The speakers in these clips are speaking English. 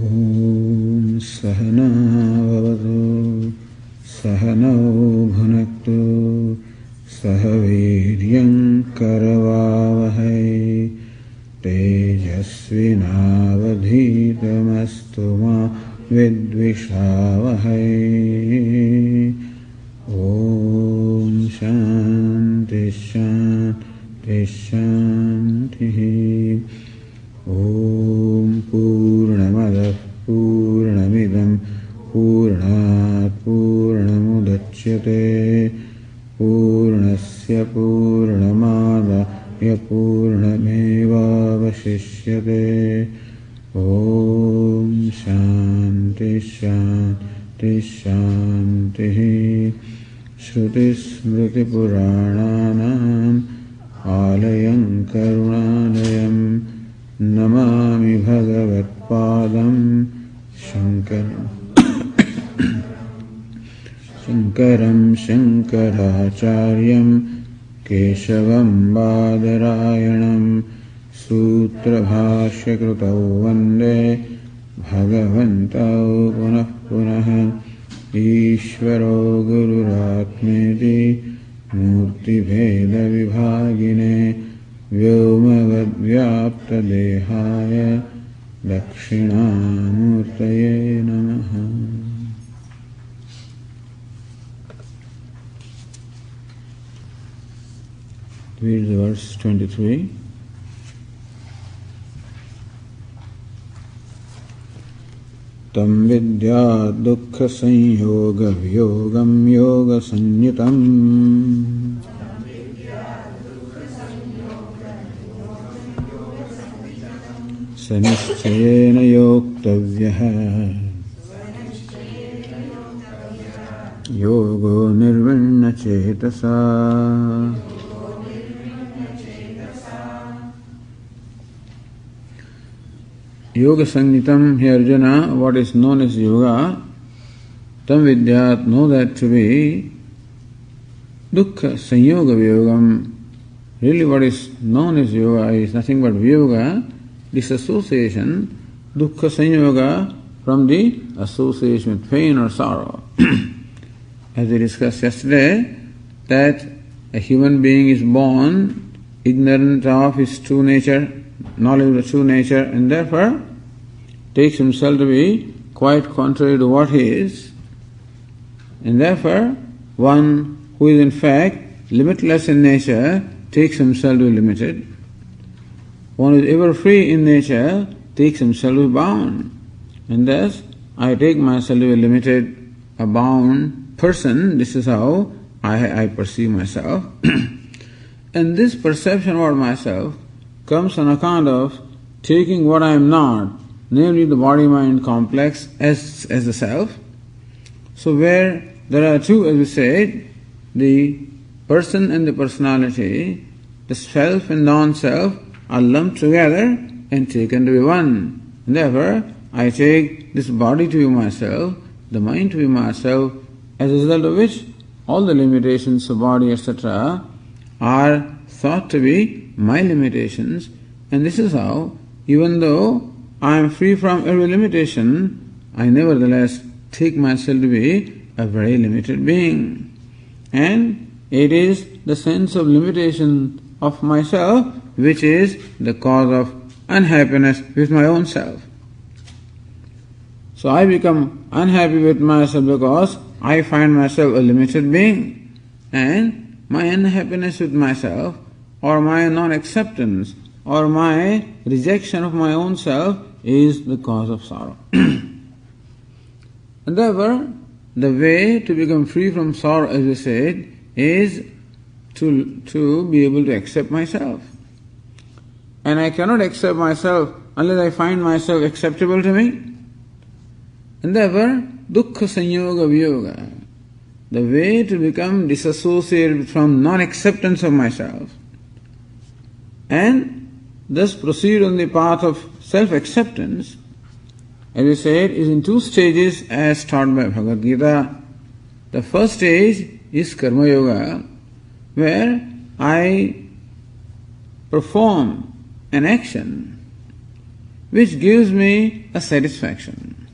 Om Sahana Vavatu Sahanau Bhunaktu Sahaviryam Karavavahai Tejasvinavadhitamastu ma vidvishavahai. Om Shanti Shanti Shanti. Om Purnamadav Purnamidam Purnat Purnamudachyate Purnasya Purnamadaya Purnamevavashishyate. Om Shanti Shanti Shanti. Shruti Smriti Purananam Alayam Karunadayam Namami Bhagavat Padam Shankaram Shankaracharyam Keshavam Badarayanam Sutra Bhashya Krutau Vande Bhagavantau Punah Punah Ishvaro Gururatmeti Murti Bheda Vibhagine Vyomavad-vyapta dehaya Dakshinamurtaye namaha. Read the verse 23. Tam vidya dukkha sanyoga vyogam yoga sanyitam. Sanischayena yoktavyaha yogo nirvinna chetasa. Yoga Sangitam, here Arjuna, what is known as yoga, tam vidyat, know that to be dukkha sanyoga vyogam. Really what is known as yoga is nothing but vyoga, disassociation, dukkha sanyoga, from the association with pain or sorrow. As we discussed yesterday, that a human being is born ignorant of his true nature, knowledge of the true nature, and therefore takes himself to be quite contrary to what he is. And therefore, one who is in fact limitless in nature takes himself to be limited. One who is ever free in nature takes himself to be bound. And thus, I take myself to be limited, a bound person. This is how I perceive myself. And this perception about myself comes on account of taking what I am not, namely the body-mind complex, as the self. So where there are two, as we said, the person and the personality, the self and non-self, are lumped together and taken to be one. And therefore, I take this body to be myself, the mind to be myself, as a result of which all the limitations of body, etc., are thought to be my limitations. And this is how, even though I am free from every limitation, I nevertheless take myself to be a very limited being. And it is the sense of limitation of myself which is the cause of unhappiness with my own self. So I become unhappy with myself because I find myself a limited being, and my unhappiness with myself, or my non-acceptance, or my rejection of my own self is the cause of sorrow. And therefore, the way to become free from sorrow, as we said, is to be able to accept myself. And I cannot accept myself unless I find myself acceptable to me. And therefore, dukkha sanyoga vyoga, the way to become disassociated from non-acceptance of myself, and thus proceed on the path of self-acceptance, as we said, is in two stages as taught by Bhagavad Gītā. The first stage is karma yoga, where I perform an action which gives me a satisfaction.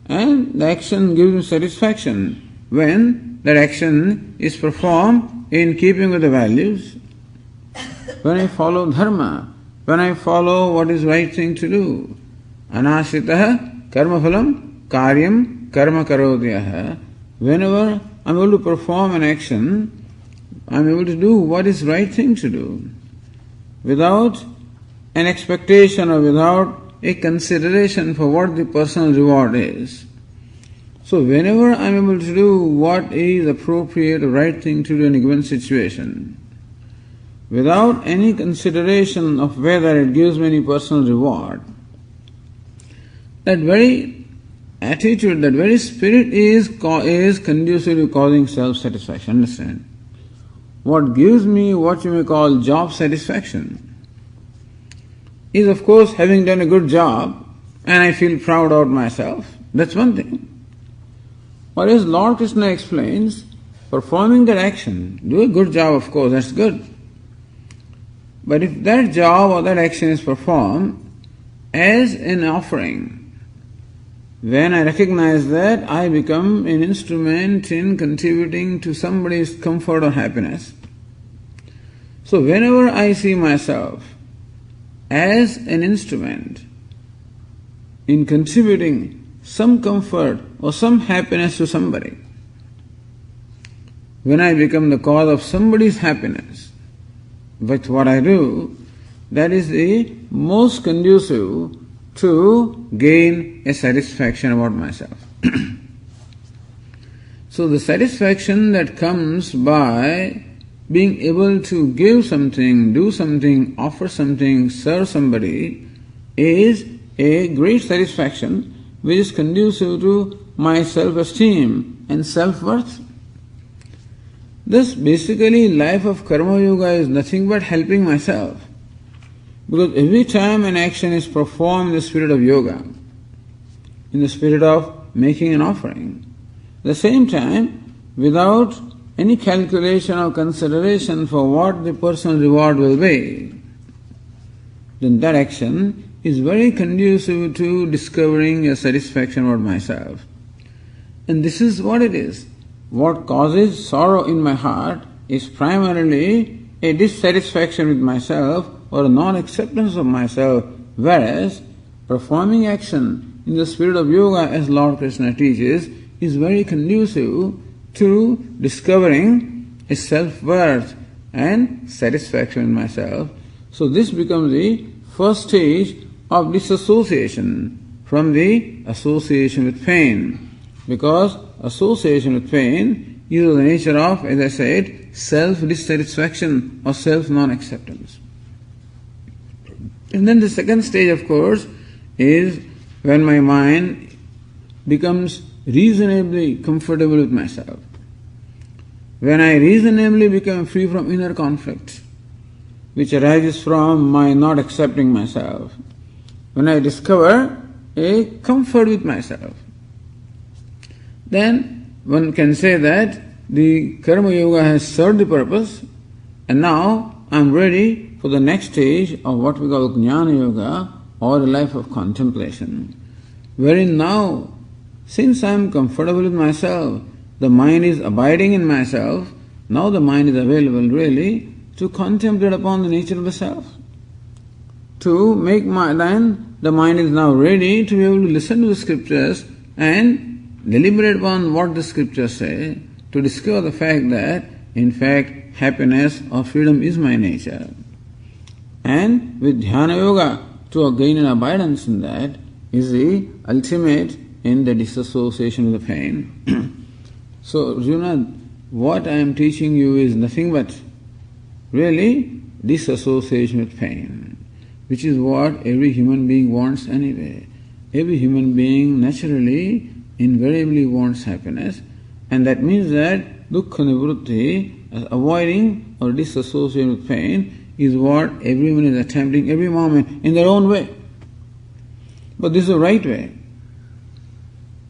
And the action gives me satisfaction when that action is performed in keeping with the values. When I follow dharma, when I follow what is right thing to do. Anashritaha karma phalam karyam karma karodyaha. Whenever I am able to perform an action, I am able to do what is right thing to do, without an expectation or without a consideration for what the personal reward is. So whenever I am able to do what is appropriate or right thing to do in a given situation, without any consideration of whether it gives me any personal reward, that very attitude, that very spirit is conducive to causing self-satisfaction. Understand? What gives me what you may call job satisfaction is, of course, having done a good job and I feel proud about myself. That's one thing. Or as Lord Krishna explains, performing that action, do a good job, of course, that's good. But if that job or that action is performed as an offering, when I recognize that, I become an instrument in contributing to somebody's comfort or happiness. So whenever I see myself as an instrument in contributing some comfort or some happiness to somebody, when I become the cause of somebody's happiness with what I do, that is the most conducive to gain a satisfaction about myself. So the satisfaction that comes by being able to give something, do something, offer something, serve somebody is a great satisfaction which is conducive to my self-esteem and self-worth. Thus basically life of karma yoga is nothing but helping myself. Because every time an action is performed in the spirit of yoga, in the spirit of making an offering, at the same time, without any calculation or consideration for what the personal reward will be, then that action is very conducive to discovering a satisfaction about myself. And this is what it is. What causes sorrow in my heart is primarily a dissatisfaction with myself or a non-acceptance of myself, whereas performing action in the spirit of yoga, as Lord Krishna teaches, is very conducive to discovering a self-worth and satisfaction in myself. So this becomes the first stage of disassociation from the association with pain, because association with pain is of the nature of, as I said, self-dissatisfaction or self-non-acceptance. And then the second stage, of course, is when my mind becomes reasonably comfortable with myself. When I reasonably become free from inner conflict, which arises from my not accepting myself. When I discover a comfort with myself, then one can say that the karma yoga has served the purpose, and now I am ready for the next stage of what we call jnana yoga, or a life of contemplation, wherein now, since I am comfortable with myself, the mind is abiding in myself, now the mind is available really to contemplate upon the nature of the self. Then the mind is now ready to be able to listen to the scriptures and deliberate upon what the scriptures say, to discover the fact that, in fact, happiness or freedom is my nature. And with dhyana yoga, to gain an abidance in that is the ultimate in the disassociation with the pain. So, Arjuna, what I am teaching you is nothing but really disassociation with pain, which is what every human being wants anyway. Every human being naturally, invariably wants happiness, and that means that dukkha nivrutti, avoiding or disassociating with pain, is what everyone is attempting every moment in their own way. But this is the right way.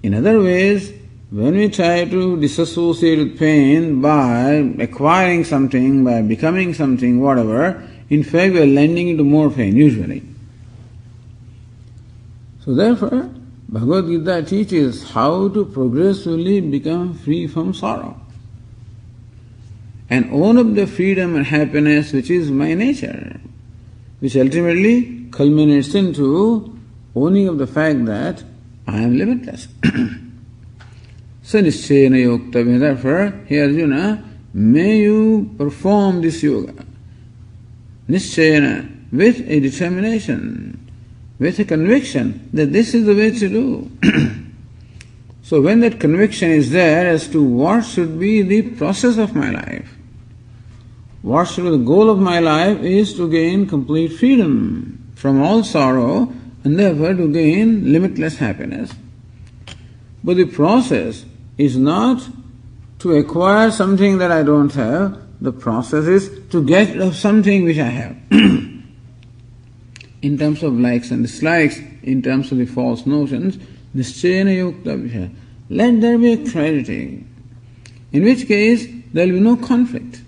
In other ways, when we try to disassociate with pain by acquiring something, by becoming something, whatever, in fact we are lending into more pain, usually. So therefore, Bhagavad Gītā teaches how to progressively become free from sorrow and own up the freedom and happiness which is my nature, which ultimately culminates into owning of the fact that I am limitless. So nischayena yoktavya. Therefore, here Arjuna, may you perform this yoga. Nischayena, with a determination, with a conviction that this is the way to do. So when that conviction is there as to what should be the process of my life, what should be the goal of my life is to gain complete freedom from all sorrow and therefore to gain limitless happiness. But the process is not to acquire something that I don't have. The process is to get rid of something which I have. In terms of likes and dislikes, in terms of the false notions, nischayena yoktavya. Let there be a clarity, in which case there will be no conflict.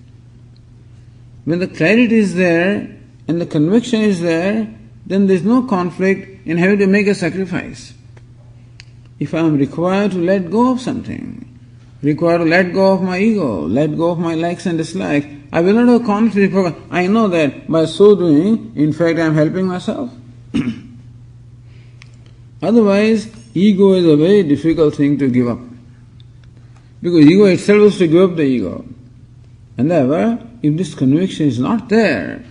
When the clarity is there and the conviction is there, then there is no conflict in having to make a sacrifice. If I am required to let go of something, required to let go of my ego, let go of my likes and dislikes, I will not have conflict because I know that by so doing, in fact, I am helping myself. Otherwise, ego is a very difficult thing to give up. Because ego itself is to give up the ego. And therefore, if this conviction is not there,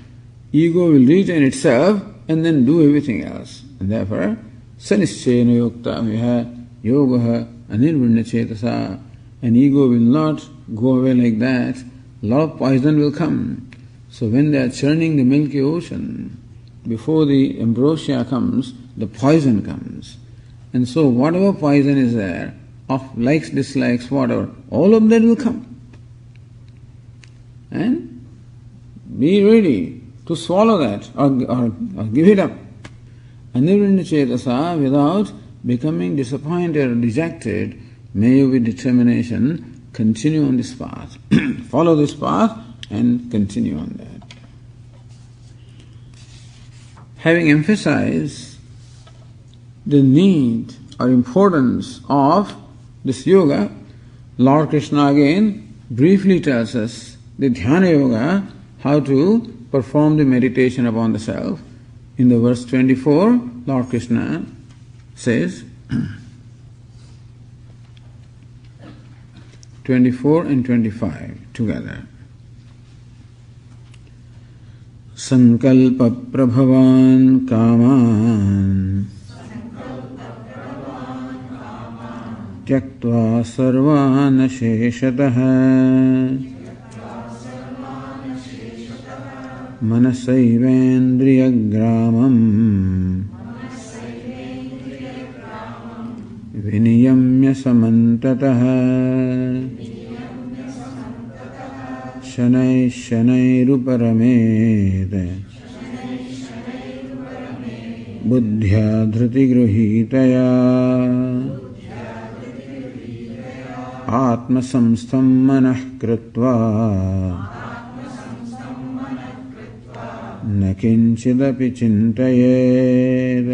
ego will retain itself and then do everything else. And therefore, sanischayena yoktavya yogaha anirvinna chetasa. And ego will not go away like that. A lot of poison will come. So when they are churning the milky ocean, before the ambrosia comes, the poison comes. And so whatever poison is there, of likes, dislikes, whatever, all of that will come. And be ready to swallow that or give it up. Anirvinna chetasa, without becoming disappointed or dejected, may you with determination continue on this path. Follow this path and continue on that. Having emphasized the need or importance of this yoga, Lord Krishna again briefly tells us the dhyana yoga, how to perform the meditation upon the self. In the verse 24, Lord Krishna says, 24 and 25 together. Sankalpa prabhavan kaman tyaktva sarvan sheshataha manasaivendriyagramam viniyamya samantataha shanai shanairuparamete buddhya dhrutigruhitaya atmasamstham manah krutva na kinchidapi chintayet.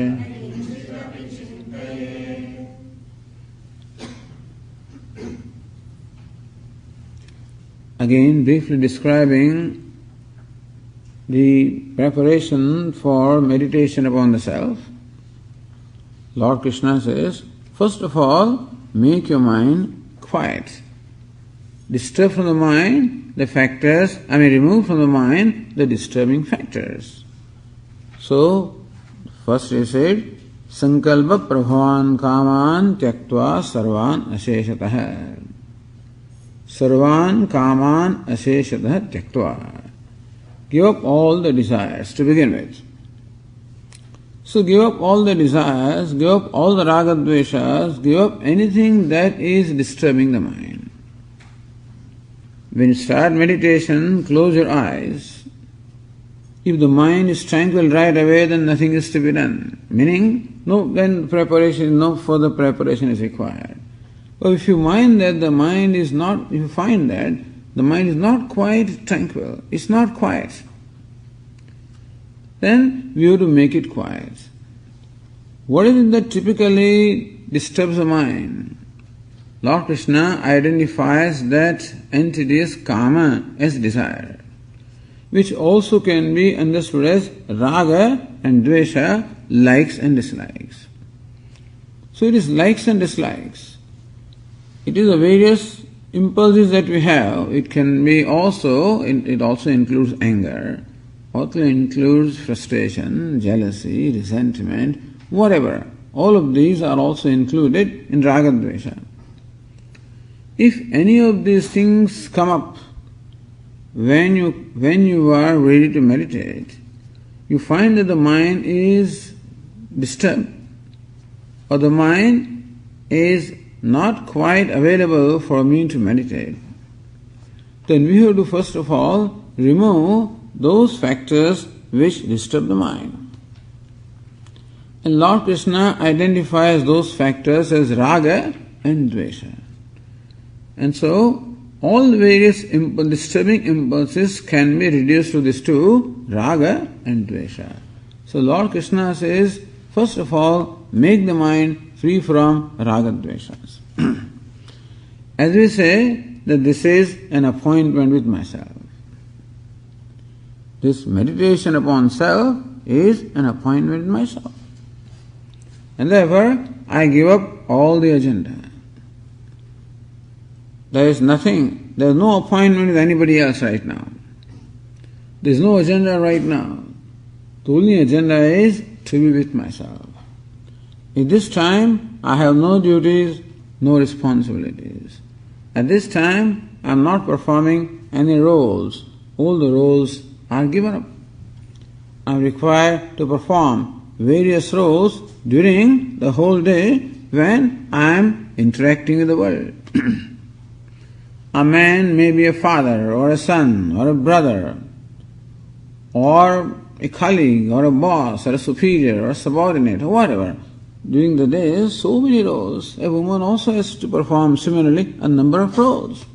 Again, briefly describing the preparation for meditation upon the self, Lord Krishna says, first of all, make your mind quiet. Disturb from the mind the factors, remove from the mind the disturbing factors. So, first he said, Sankalpa prabhavan kaman tyaktva sarvan asheshatah. Sarvan kaman asheshatah tyaktva. Give up all the desires to begin with. So give up all the desires, give up all the raga dveshas, give up anything that is disturbing the mind. When you start meditation, close your eyes. If the mind is tranquil right away, then nothing is to be done. Meaning, no further preparation is required. But if you find that the mind is not quite tranquil, it's not quiet, then we have to make it quiet. What is it that typically disturbs the mind? Lord Krishna identifies that entity as kama, as desire, which also can be understood as raga and dvesha, likes and dislikes. So it is likes and dislikes. It is the various impulses that we have. It can be also, it also includes anger, also includes frustration, jealousy, resentment, whatever. All of these are also included in raga dvesha. If any of these things come up when you are ready to meditate, you find that the mind is disturbed, or the mind is not quite available for me to meditate, then we have to first of all remove those factors which disturb the mind. And Lord Krishna identifies those factors as raga and dvesha. And so, all the various disturbing impulses can be reduced to these two, raga and dvesha. So Lord Krishna says, first of all, make the mind free from raga dveshas. As we say, that this is an appointment with myself. This meditation upon self is an appointment with myself. And therefore, I give up all the agenda. There is nothing, there is no appointment with anybody else right now. There is no agenda right now. The only agenda is to be with myself. At this time, I have no duties, no responsibilities. At this time, I am not performing any roles. All the roles are given up. I am required to perform various roles during the whole day when I am interacting with the world. A man may be a father or a son or a brother or a colleague or a boss or a superior or a subordinate or whatever. During the day, so many roles. A woman also has to perform similarly a number of roles.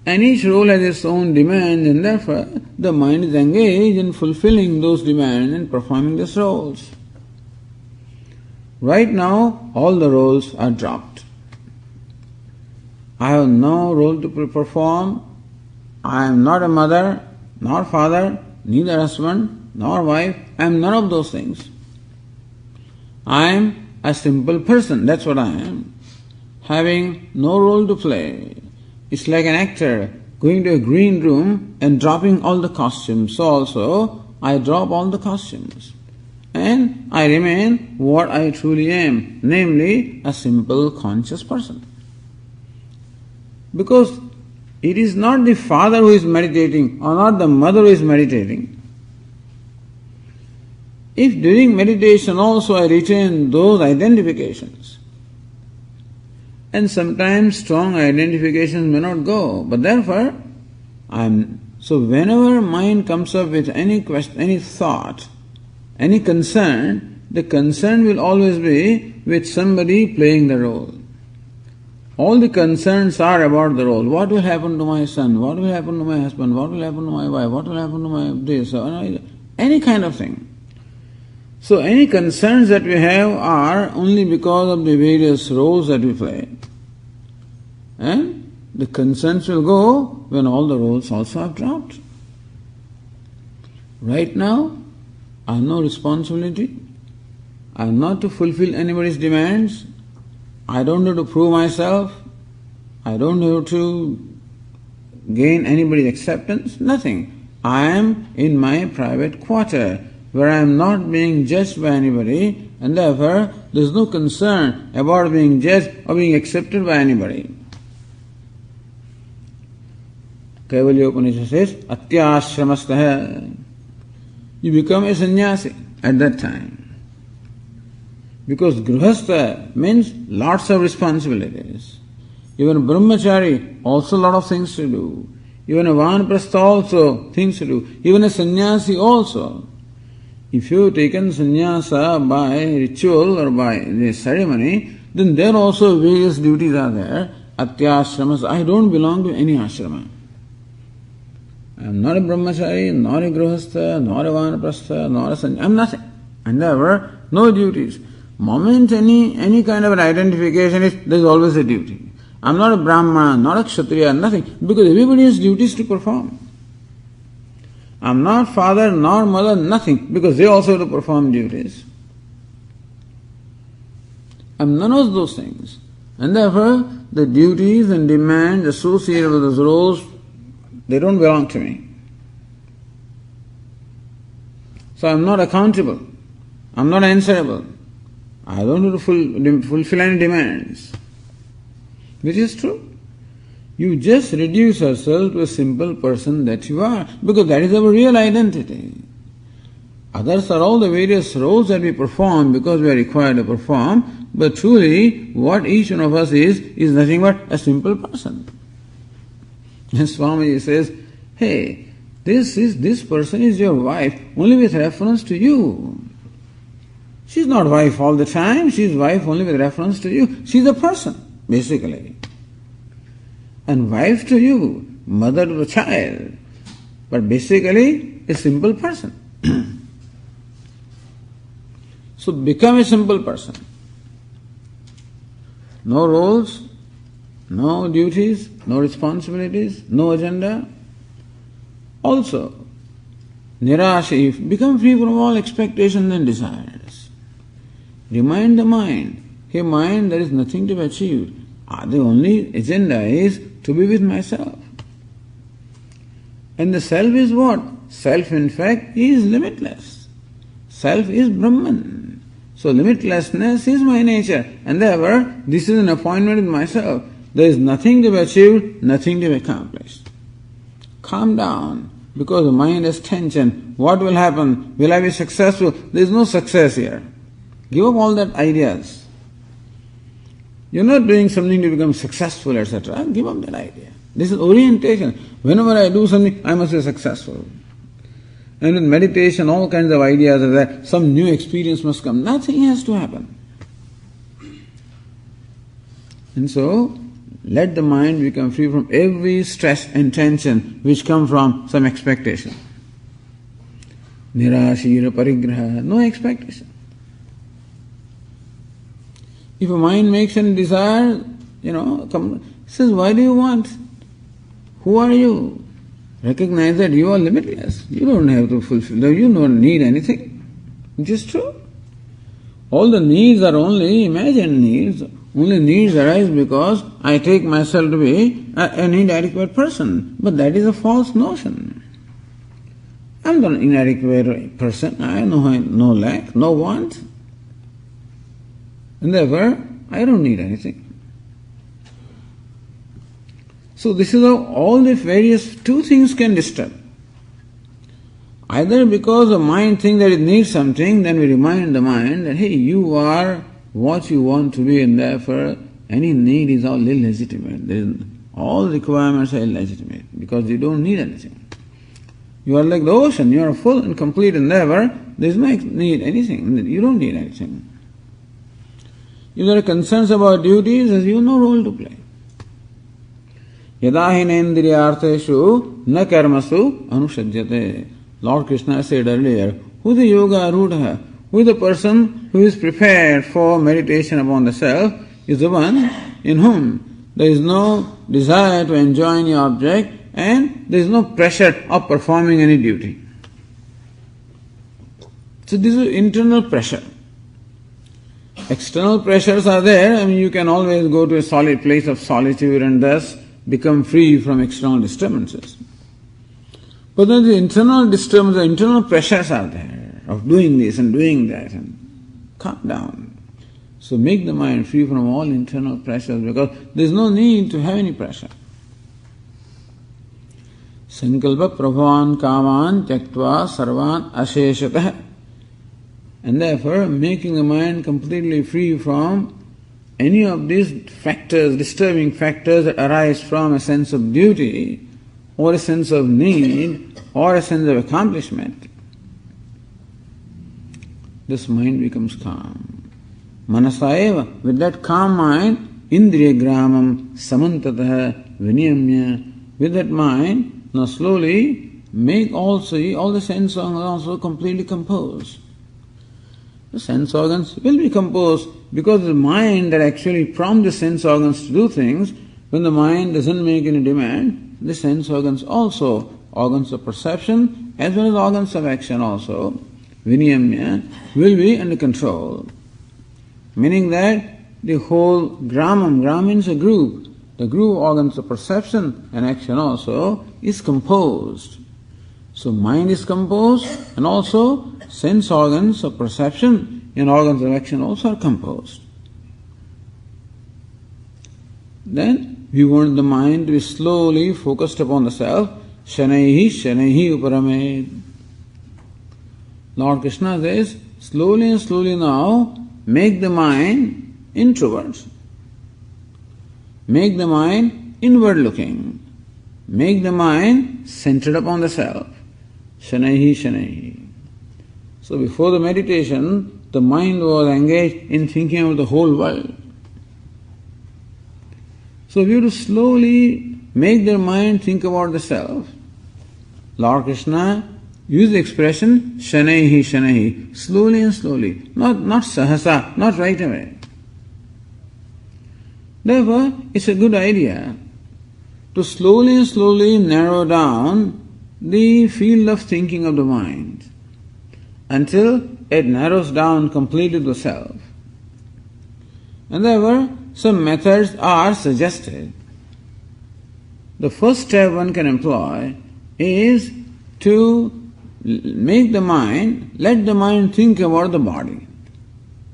And each role has its own demands, and therefore the mind is engaged in fulfilling those demands and performing these roles. Right now, all the roles are dropped. I have no role to perform. I am not a mother, nor father, neither husband, nor wife. I am none of those things. I am a simple person, that's what I am. Having no role to play. It's like an actor going to a green room and dropping all the costumes. So also, I drop all the costumes. And I remain what I truly am, namely a simple conscious person. Because it is not the father who is meditating or not the mother who is meditating. If during meditation also I retain those identifications, and sometimes strong identifications may not go, but therefore so whenever mind comes up with any question, any thought, any concern, the concern will always be with somebody playing the role. All the concerns are about the role. What will happen to my son? What will happen to my husband? What will happen to my wife? What will happen to my this? Any kind of thing. So any concerns that we have are only because of the various roles that we play. And the concerns will go when all the roles also are dropped. Right now, I have no responsibility. I am not to fulfill anybody's demands. I don't have to prove myself. I don't have to gain anybody's acceptance. Nothing. I am in my private quarter where I am not being judged by anybody, and therefore there is no concern about being judged or being accepted by anybody. Kaivalya Upanishad says, Atyashramastha. You become a sannyasi at that time. Because grihastha means lots of responsibilities. Even a brahmachari, also a lot of things to do. Even a vanaprastha also things to do. Even a sannyasi also. If you have taken sannyasa by ritual or by the ceremony, then there also various duties are there. Atyashramas. I don't belong to any ashrama. I am not a brahmachari, nor a grihastha, nor a vanaprastha, nor a sannyasi. I am nothing. And therefore, no duties. Moment any kind of an identification is, there is always a duty. I am not a Brahmana, not a Kshatriya, nothing, because everybody has duties to perform. I am not father nor mother, nothing, because they also have to perform duties. I am none of those things. And therefore, the duties and demands associated with those roles, they don't belong to me. So I am not accountable. I am not answerable. I don't have to fulfill any demands. Which is true. You just reduce yourself to a simple person that you are, because that is our real identity. Others are all the various roles that we perform because we are required to perform, but truly what each one of us is nothing but a simple person. And Swamiji says, hey, this person is your wife only with reference to you. She's not wife all the time, she's wife only with reference to you. She's a person, basically. And wife to you, mother to the child, but basically a simple person. So become a simple person. No roles, no duties, no responsibilities, no agenda. Also, nirasha, become free from all expectations and desires. Remind the mind, hey mind, there is nothing to be achieved. The only agenda is to be with myself. And the self is what? Self, in fact, is limitless. Self is Brahman. So limitlessness is my nature. And therefore, this is an appointment with myself. There is nothing to be achieved, nothing to be accomplished. Calm down, because the mind has tension. What will happen? Will I be successful? There is no success here. Give up all that ideas. You're not doing something to become successful, etc. Give up that idea. This is orientation. Whenever I do something, I must be successful. And with meditation, all kinds of ideas are there. Some new experience must come. Nothing has to happen. And so, let the mind become free from every stress and tension which come from some expectation. Nirashira parigraha, no expectation. If a mind makes any desire, says, why do you want? Who are you? Recognize that you are limitless. You don't have to fulfill, you don't need anything. Which is true. All the needs are only imagined needs. Only needs arise because I take myself to be an inadequate person. But that is a false notion. I am not an inadequate person. I know no lack, no want. And therefore, I don't need anything. So this is how all the various two things can disturb. Either because the mind thinks that it needs something, then we remind the mind that, hey, you are what you want to be, and therefore any need is all illegitimate. All requirements are illegitimate because you don't need anything. You are like the ocean, you are full and complete, and therefore there is no need anything. You don't need anything. If there are concerns about duties, there is no role to play. Yada hinendriyartheshu na karmasu anushajyate. Lord Krishna said earlier, who is the yoga arudha? Who is the person who is prepared for meditation upon the self is the one in whom there is no desire to enjoy any object and there is no pressure of performing any duty. So this is internal pressure. External pressures are there. You can always go to a solid place of solitude and thus become free from external disturbances. But then the internal disturbance, the internal pressures are there of doing this and doing that, and calm down. So make the mind free from all internal pressures because there is no need to have any pressure. Sankalpa prabhavan kaman tyaktva sarvan asheshatah. And therefore, making the mind completely free from any of these factors, disturbing factors that arise from a sense of duty or a sense of need or a sense of accomplishment, this mind becomes calm. Manasaeva, with that calm mind, indriya gramam samantatah viniyamya, with that mind, now slowly make all the sense organs also completely composed. the sense organs will be composed because the mind that actually prompts the sense organs to do things, when the mind doesn't make any demand, the sense organs also, organs of perception as well as organs of action also, viniyamya, will be under control. Meaning that the whole gram means a group, the group of organs of perception and action also is composed. So mind is composed and also sense organs of perception and organs of action also are composed. Then we want the mind to be slowly focused upon the self. Shanaihi uparamed. Lord Krishna says, slowly and slowly now, make the mind introverts. Make the mind inward looking. Make the mind centered upon the self. Shanaihi. So before the meditation, the mind was engaged in thinking of the whole world. So we have to slowly make their mind think about the self. Lord Krishna used the expression Shanaihi, slowly and slowly, not sahasa, not right away. Therefore, it's a good idea to slowly and slowly narrow down the field of thinking of the mind until it narrows down completely to the self. And therefore, some methods are suggested. The first step one can employ is to make the mind, let the mind think about the body.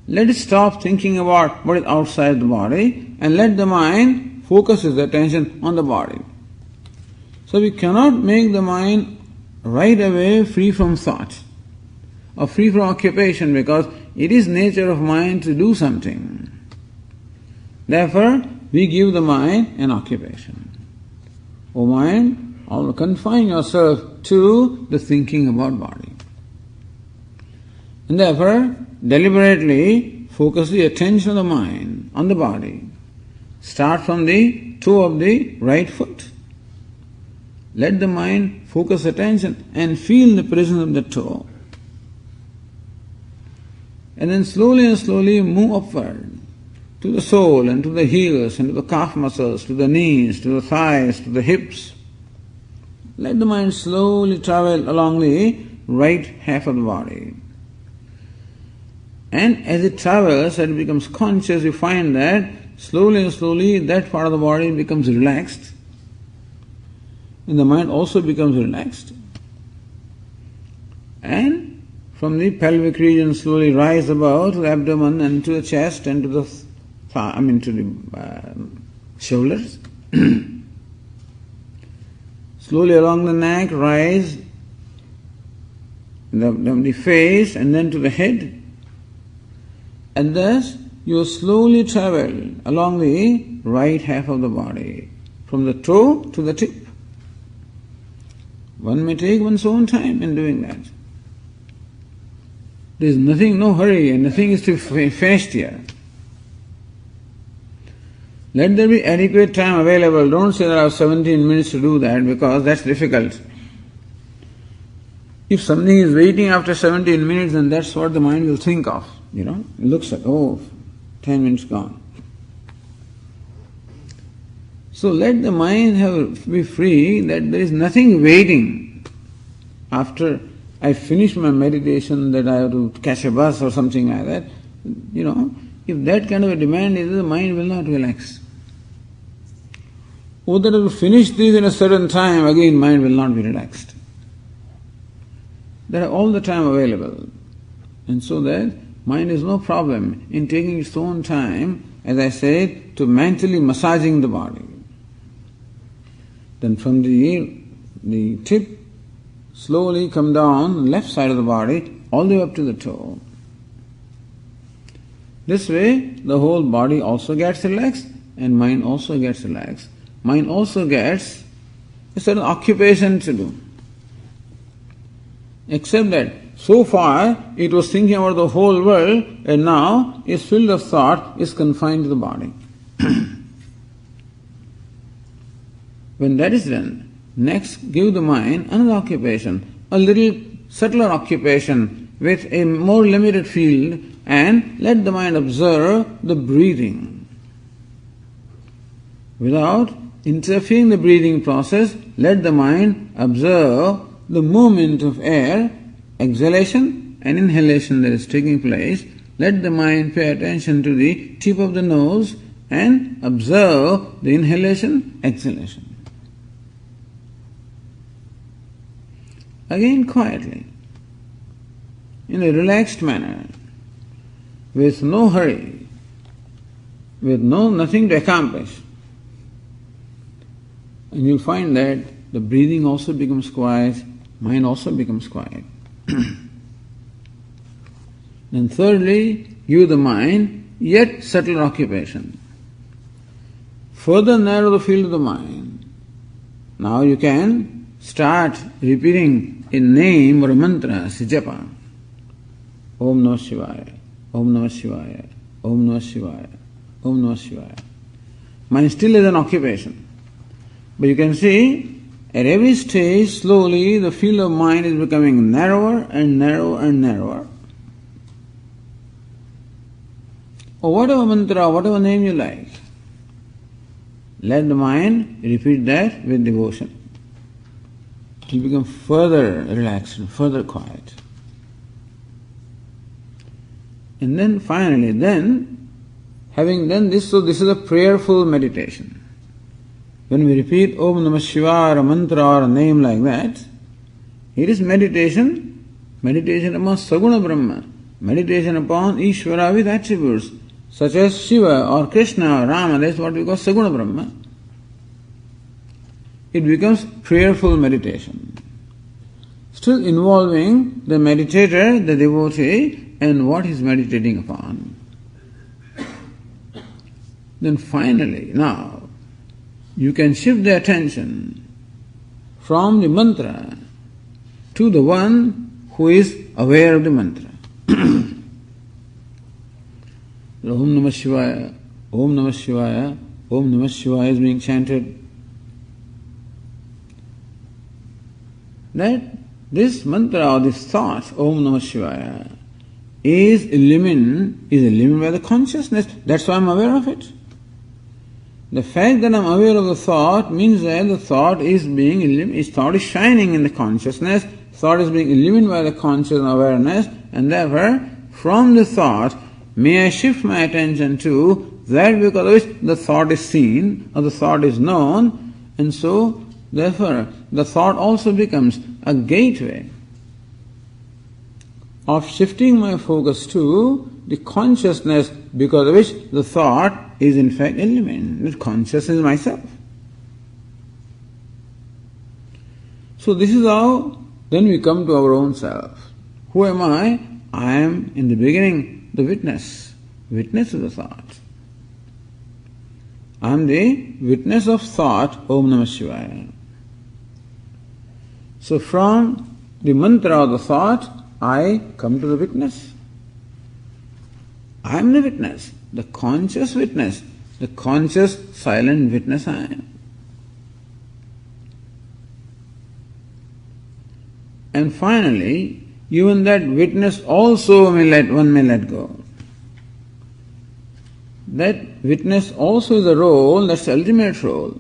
Let it stop thinking about what is outside the body and let the mind focus its attention on the body. So we cannot make the mind right away free from thought or free from occupation because it is nature of mind to do something. Therefore, we give the mind an occupation. O mind, confine yourself to the thinking about body. And therefore, deliberately focus the attention of the mind on the body. Start from the toe of the right foot. Let the mind focus attention and feel the presence of the toe. And then slowly and slowly move upward to the sole and to the heels and to the calf muscles, to the knees, to the thighs, to the hips. Let the mind slowly travel along the right half of the body. And as it travels and it becomes conscious, you find that slowly and slowly that part of the body becomes relaxed. And the mind also becomes relaxed. And from the pelvic region slowly rise above to the abdomen and to the chest and to the to the shoulders. Slowly along the neck rise the face and then to the head. And thus you slowly travel along the right half of the body, from the toe to the tip. One may take one's own time in doing that. There is nothing, no hurry, and nothing is to be finished here. Let there be adequate time available. Don't say that I have 17 minutes to do that because that's difficult. If something is waiting after 17 minutes, then that's what the mind will think of. It looks like, 10 minutes gone. So let the mind be free that there is nothing waiting after I finish my meditation that I have to catch a bus or something like that. If that kind of a demand is, the mind will not relax. Or that I have to finish this in a certain time, again mind will not be relaxed. There are all the time available. And so that mind is no problem in taking its own time, as I said, to mentally massaging the body. Then from the tip, slowly come down the left side of the body, all the way up to the toe. This way, the whole body also gets relaxed and mind also gets relaxed. Mind also gets a certain occupation to do. Except that so far it was thinking about the whole world and now its field of thought is confined to the body. When that is done, next give the mind another occupation, a little subtler occupation with a more limited field and let the mind observe the breathing. Without interfering the breathing process, let the mind observe the movement of air, exhalation and inhalation that is taking place. Let the mind pay attention to the tip of the nose and observe the inhalation, exhalation. Again quietly, in a relaxed manner, with no hurry, with nothing to accomplish. And you'll find that the breathing also becomes quiet, mind also becomes quiet. Then thirdly, you the mind, yet subtle occupation. Further narrow the field of the mind. Now you can start repeating a name or a mantra, japa. Om Namah Shivaya, Om Namah Shivaya, Om Namah Shivaya, Om Namah Shivaya. Mind still is an occupation. But you can see, at every stage, slowly the field of mind is becoming narrower and narrower and narrower. Or whatever mantra, whatever name you like, let the mind repeat that with devotion. It will become further relaxed, further quiet. And then finally, having done this, so this is a prayerful meditation. When we repeat Om Namah Shivaya or a mantra or a name like that, it is meditation upon Saguna Brahma, meditation upon Ishvara with attributes, such as Shiva or Krishna or Rama. That's what we call Saguna Brahma. It becomes prayerful meditation, still involving the meditator, the devotee, and what he's meditating upon. Then finally, now, you can shift the attention from the mantra to the one who is aware of the mantra. Om Namah Shivaya, Om Namah Shivaya, Om Namah Shivaya is being chanted. That this mantra or this thought, Om Namah Shivaya, is illumined by the consciousness. That's why I'm aware of it. The fact that I'm aware of the thought means that the thought is being illuminated, thought is shining in the consciousness, thought is being illuminated by the conscious awareness, and therefore, from the thought, may I shift my attention to that because of which the thought is seen or the thought is known, and so, therefore, the thought also becomes a gateway of shifting my focus to the consciousness because of which the thought is in fact illuminated. Consciousness is myself. So this is how then we come to our own self. Who am I? I am in the beginning the witness of the thought. I am the witness of thought, Om Namah Shivaya. So from the mantra of the thought, I come to the witness. I am the witness, the conscious silent witness I am. And finally, even that witness also one may let go. That witness also is a role, that's the ultimate role.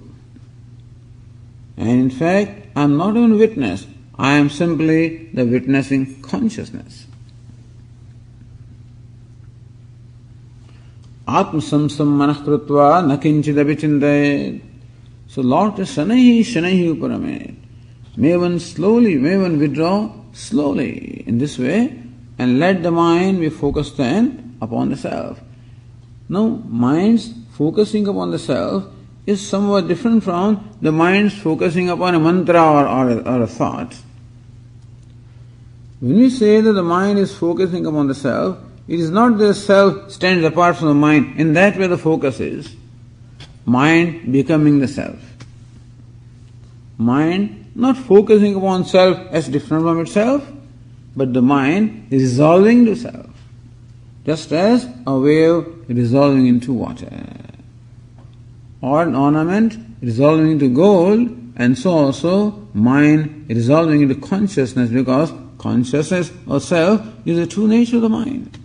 And in fact, I am not even witness, I am simply the witnessing consciousness. Atma samsam manah krutva nakinchid abhichindayet. So Lord says, shanaihi uparamet. May one withdraw slowly in this way and let the mind be focused then upon the self. Now, mind's focusing upon the self is somewhat different from the mind's focusing upon a mantra or a thought. When we say that the mind is focusing upon the self, it is not that the self stands apart from the mind. In that way the focus is mind becoming the self. Mind not focusing upon self as different from itself, but the mind is resolving to self, just as a wave resolving into water, or an ornament resolving into gold, and so also mind resolving into consciousness because consciousness or self is the true nature of the mind.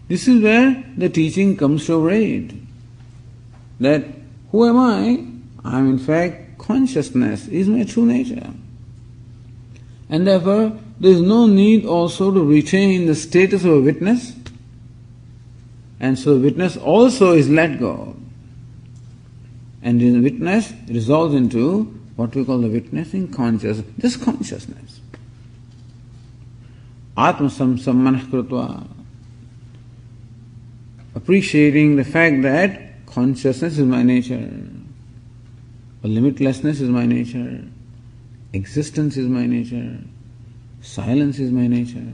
This is where the teaching comes to our aid. That who am I? I am in fact consciousness is my true nature. And therefore there is no need also to retain the status of a witness. And so witness also is let go. And the witness resolves into what we call the witnessing consciousness, just consciousness. Atma sammanah krutva. Appreciating the fact that consciousness is my nature, or limitlessness is my nature, existence is my nature, silence is my nature.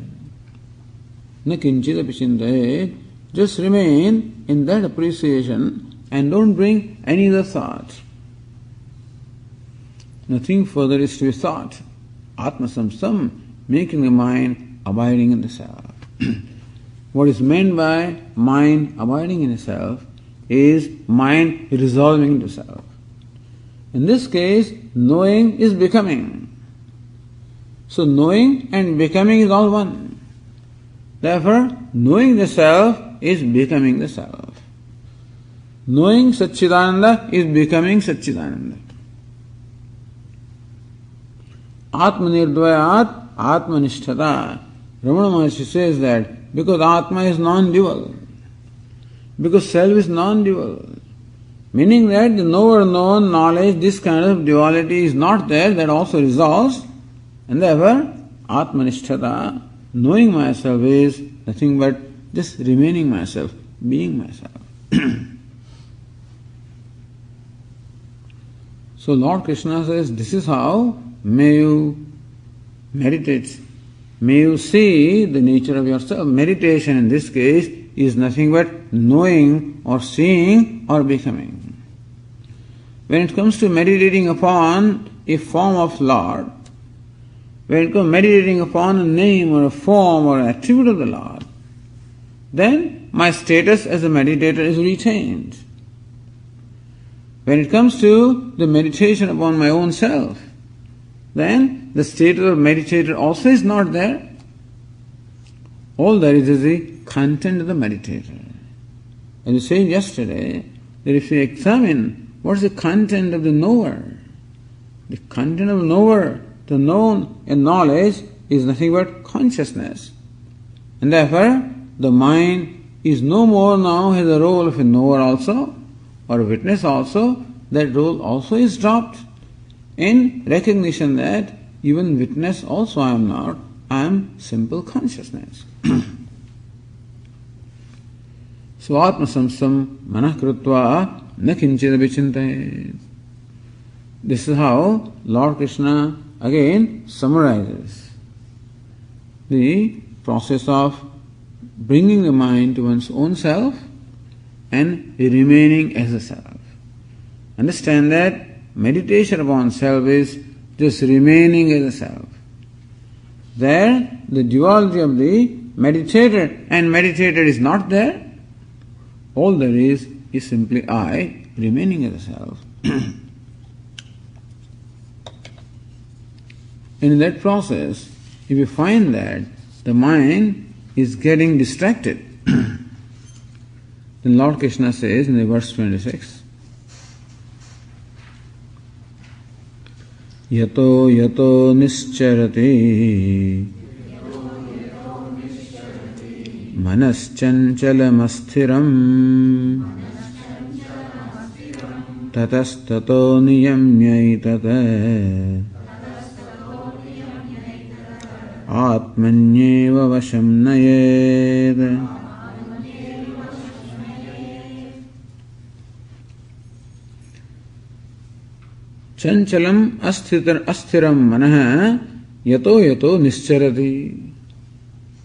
Na kinchit api chintayet. Just remain in that appreciation and don't bring any other thought. Nothing further is to be thought. Atma samsam, making the mind abiding in the self. What is meant by mind abiding in the self is mind resolving into self. In this case, knowing is becoming. So knowing and becoming is all one. Therefore, knowing the self is becoming the self. Knowing Satchidananda is becoming Satchidananda. Atma nirdvayat Atma nishtata. Ramana Maharshi says that because Atma is non-dual, because self is non-dual, meaning that the knower-known knowledge, this kind of duality is not there, that also resolves, and therefore Atma nishtata, knowing myself is nothing but just remaining myself, being myself. So Lord Krishna says, this is how may you meditate, may you see the nature of yourself. Meditation in this case is nothing but knowing or seeing or becoming. When it comes to meditating upon a form of Lord, when it comes to meditating upon a name or a form or an attribute of the Lord, then my status as a meditator is retained. When it comes to the meditation upon my own self, then the status of meditator also is not there. All there is the content of the meditator. As we said yesterday, that if you examine what is the content of the knower, the content of the knower, the known and knowledge is nothing but consciousness. And therefore, the mind is no more now has the role of a knower also, or a witness also. That role also is dropped in recognition that even witness also I am not, I am simple consciousness. So Atma samsam manah krutva na kinchit vichintayet. This is how Lord Krishna again summarizes the process of bringing the mind to one's own self and remaining as a self. Understand that meditation upon self is just remaining as a self. There, the duality of the meditator and meditated is not there. All there is simply I remaining as a self. And in that process, if you find that the mind is getting distracted, then Lord Krishna says in the verse 26, Yato yato nischarati manaschanchalamastiram tatastato niyamyaitata atmanyeva vasham nayed. Chanchalam asthiram manah yato yato nischarati.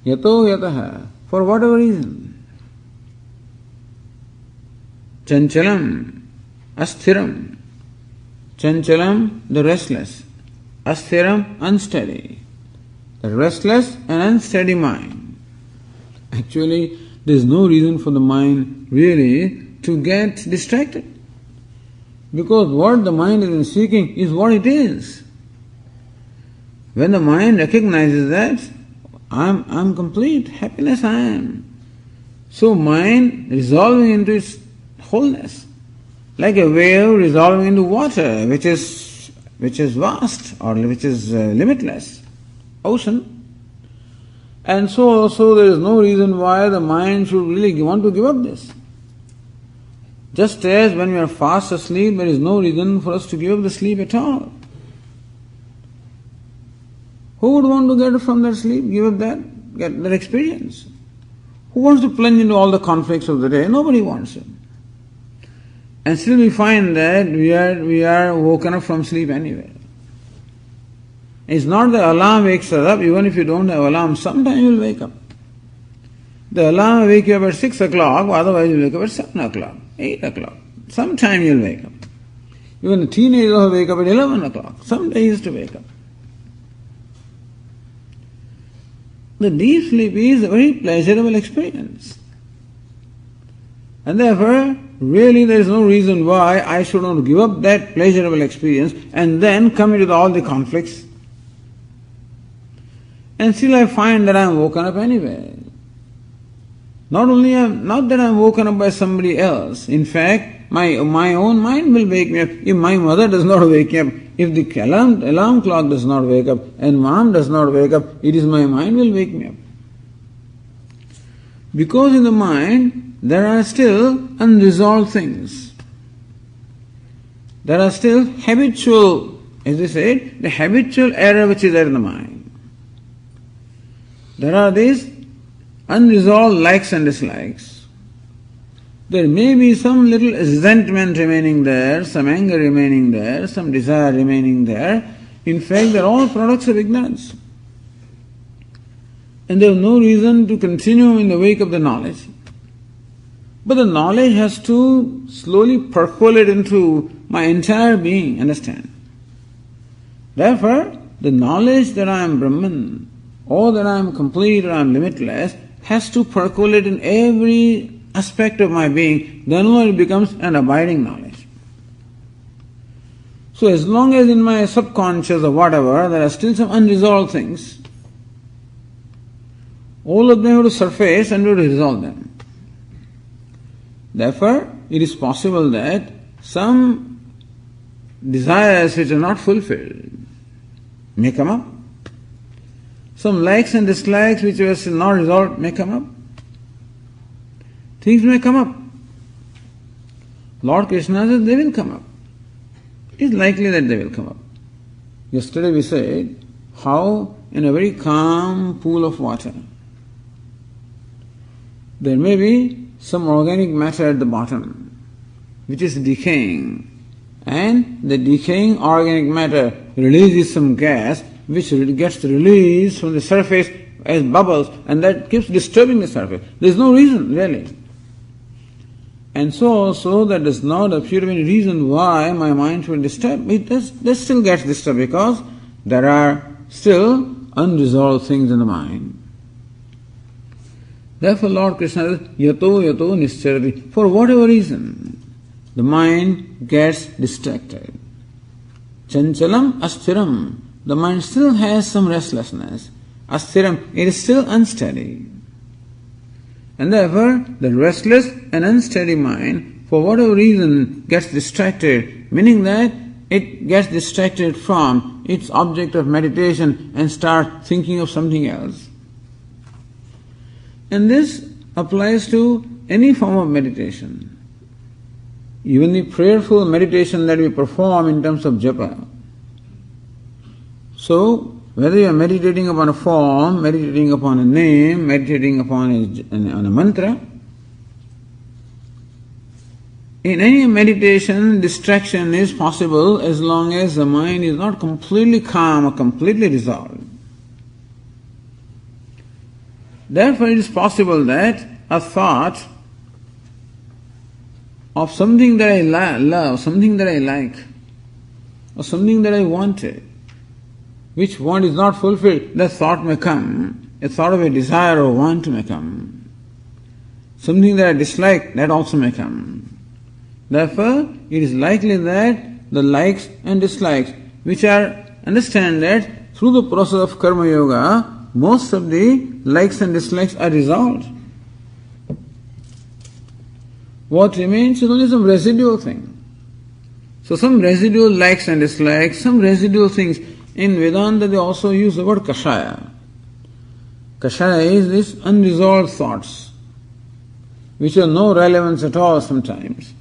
Yato yataha, for whatever reason. Chanchalam asthiram. Chanchalam, the restless. Asthiram, unsteady. The restless and unsteady mind. Actually, there is no reason for the mind really to get distracted. Because what the mind is seeking is what it is. When the mind recognizes that I'm complete, happiness I am. So mind resolving into its wholeness, like a wave resolving into water, which is vast or which is limitless, ocean. And so there is no reason why the mind should really want to give up this. Just as when we are fast asleep, there is no reason for us to give up the sleep at all. Who would want to get up from that sleep, give up that, get that experience? Who wants to plunge into all the conflicts of the day? Nobody wants it. And still we find that we are woken up from sleep anyway. It's not the alarm wakes us up, even if you don't have alarm, sometime you'll wake up. The alarm will wake you up at 6 o'clock, otherwise you'll wake up at 7 o'clock, 8 o'clock. Sometime you'll wake up. Even a teenager will wake up at 11 o'clock. Some days to wake up. The deep sleep is a very pleasurable experience. And therefore, really there is no reason why I should not give up that pleasurable experience and then come into all the conflicts. And still I find that I am woken up anyway. Not that I am woken up by somebody else. In fact, my own mind will wake me up. If my mother does not wake me up, if the alarm clock does not wake up, and mom does not wake up, it is my mind will wake me up. Because in the mind, there are still unresolved things. There are still habitual, as they said, the habitual error which is there in the mind. There are these unresolved likes and dislikes. There may be some little resentment remaining there, some anger remaining there, some desire remaining there. In fact, they are all products of ignorance. And there is no reason to continue in the wake of the knowledge. But the knowledge has to slowly percolate into my entire being, understand? Therefore, the knowledge that I am Brahman, or that I am complete or I am limitless, has to percolate in every aspect of my being, then only it becomes an abiding knowledge. So as long as in my subconscious or whatever, there are still some unresolved things, all of them have to surface and we have to resolve them. Therefore, it is possible that some desires which are not fulfilled may come up. Some likes and dislikes which were still not resolved may come up. Things may come up. Lord Krishna says they will come up. It is likely that they will come up. Yesterday we said how in a very calm pool of water there may be some organic matter at the bottom which is decaying, and the decaying organic matter releases some gas which gets released from the surface as bubbles, and that keeps disturbing the surface. There is no reason really. And so also there does not appear to be any reason why my mind should disturb. It still gets disturbed because there are still unresolved things in the mind. Therefore Lord Krishna says, yato nischarati. For whatever reason, the mind gets distracted. Chanchalam asthiram. The mind still has some restlessness. Asthiram, it is still unsteady. And therefore, the restless and unsteady mind, for whatever reason, gets distracted, meaning that it gets distracted from its object of meditation and starts thinking of something else. And this applies to any form of meditation. Even the prayerful meditation that we perform in terms of japa. So, whether you are meditating upon a form, meditating upon a name, meditating upon a mantra, in any meditation, distraction is possible as long as the mind is not completely calm or completely resolved. Therefore, it is possible that a thought of something that I love, something that I like, or something that I wanted, which want is not fulfilled, that thought may come. A thought of a desire or want may come. Something that I dislike, that also may come. Therefore, it is likely that the likes and dislikes, which are, understand that through the process of karma yoga, most of the likes and dislikes are resolved. What remains is only some residual thing. So some residual likes and dislikes, some residual things. In Vedanta they also use the word kashaya. Kashaya is these unresolved thoughts, which have no relevance at all sometimes.